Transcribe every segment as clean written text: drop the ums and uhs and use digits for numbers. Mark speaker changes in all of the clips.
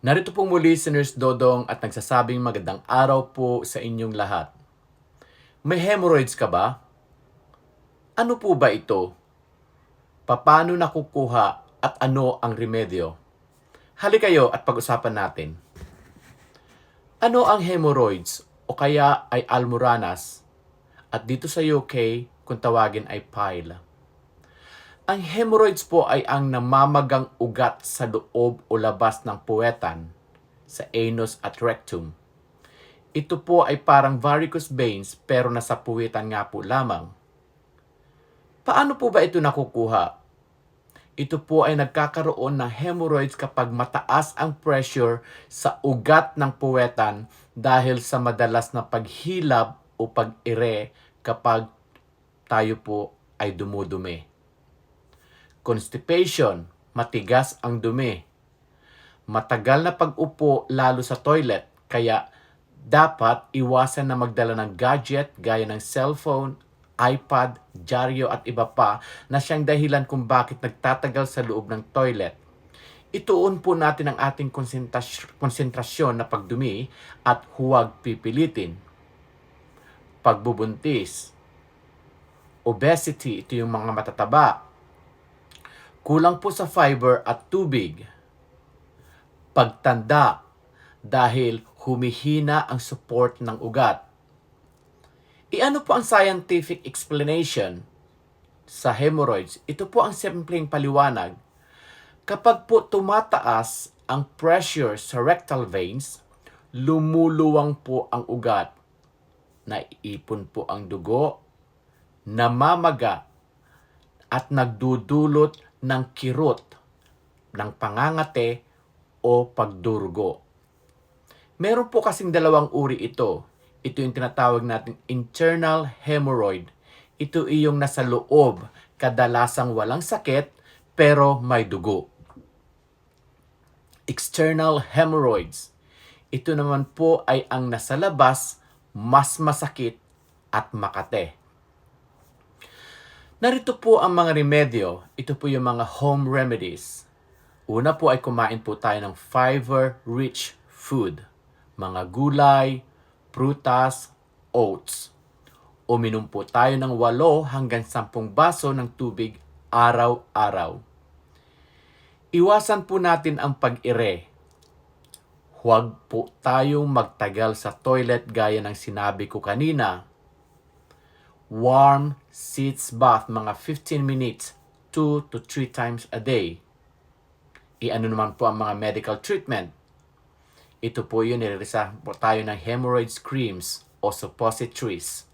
Speaker 1: Narito po muli si Nurse Dodong at nagsasabing magandang araw po sa inyong lahat. May hemorrhoids ka ba? Ano po ba ito? Paano nakukuha at ano ang remedyo? Halika kayo at pag-usapan natin. Ano ang hemorrhoids o kaya ay almoranas? At dito sa UK, kung tawagin ay pile. Ang hemorrhoids po ay ang namamagang ugat sa loob o labas ng puwetan, sa anus at rectum. Ito po ay parang varicose veins pero nasa puwetan nga po lamang. Paano po ba ito nakukuha? Ito po ay nagkakaroon ng hemorrhoids kapag mataas ang pressure sa ugat ng puwetan dahil sa madalas na paghilab o pag-ire kapag tayo po ay dumudumi. Constipation, matigas ang dumi. Matagal na pag-upo lalo sa toilet, kaya dapat iwasan na magdala ng gadget gaya ng cellphone, iPad, dyaryo at iba pa na siyang dahilan kung bakit nagtatagal sa loob ng toilet. Ituon po natin ang ating konsentrasyon na pagdumi at huwag pipilitin. Pagbubuntis, obesity, ito yung mga matataba. Kulang po sa fiber at tubig. Pagtanda, dahil humihina ang support ng ugat. Iano po ang scientific explanation sa hemorrhoids? Ito po ang simpleng paliwanag. Kapag po tumataas ang pressure sa rectal veins, lumuluwang po ang ugat. Naiipon po ang dugo, namamaga, at nagdudulot ng kirot, ng pangangate o pagdurugo. Meron po kasing dalawang uri ito. Ito yung tinatawag natin internal hemorrhoid. Ito yung nasa loob, kadalasang walang sakit pero may dugo. External hemorrhoids. Ito naman po ay ang nasa labas, mas masakit at makate. Narito po ang mga remedyo. Ito po yung mga home remedies. Una po ay kumain po tayo ng fiber-rich food. Mga gulay, prutas, oats. Uminom po tayo ng 8 hanggang 10 baso ng tubig araw-araw. Iwasan po natin ang pag-ire. Huwag po tayong magtagal sa toilet gaya ng sinabi ko kanina. Warm sitz bath mga 15 minutes, 2 to 3 times a day. Iano naman po ang mga medical treatment. Ito po yun, nililisahan po tayo ng hemorrhoids creams o suppositories.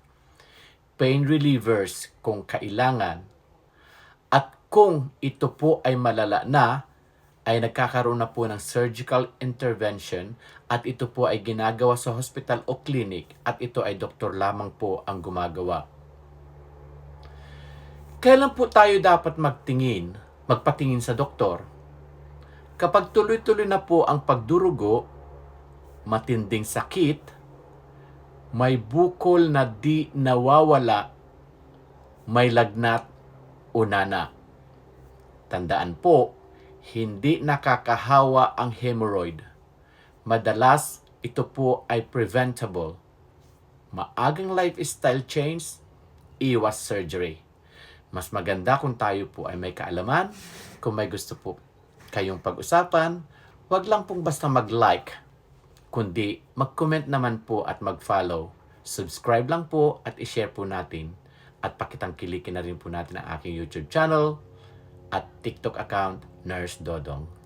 Speaker 1: Pain relievers kung kailangan. At kung ito po ay malala na, ay nagkakaroon na po ng surgical intervention at ito po ay ginagawa sa hospital o clinic at ito ay doktor lamang po ang gumagawa. Kailan po tayo dapat magpatingin sa doktor? Kapag tuloy-tuloy na po ang pagdurugo, matinding sakit, may bukol na di nawawala, may lagnat o nana. Tandaan po, hindi nakakahawa ang hemorrhoid. Madalas, ito po ay preventable. Maagang lifestyle change, iwas surgery. Mas maganda kung tayo po ay may kaalaman. Kung may gusto po kayong pag-usapan, wag lang pong basta mag-like, kundi mag-comment naman po at mag-follow. Subscribe lang po at i-share po natin. At pakitangkilikin na rin po natin ang aking YouTube channel at TikTok account, Nurse Dodong.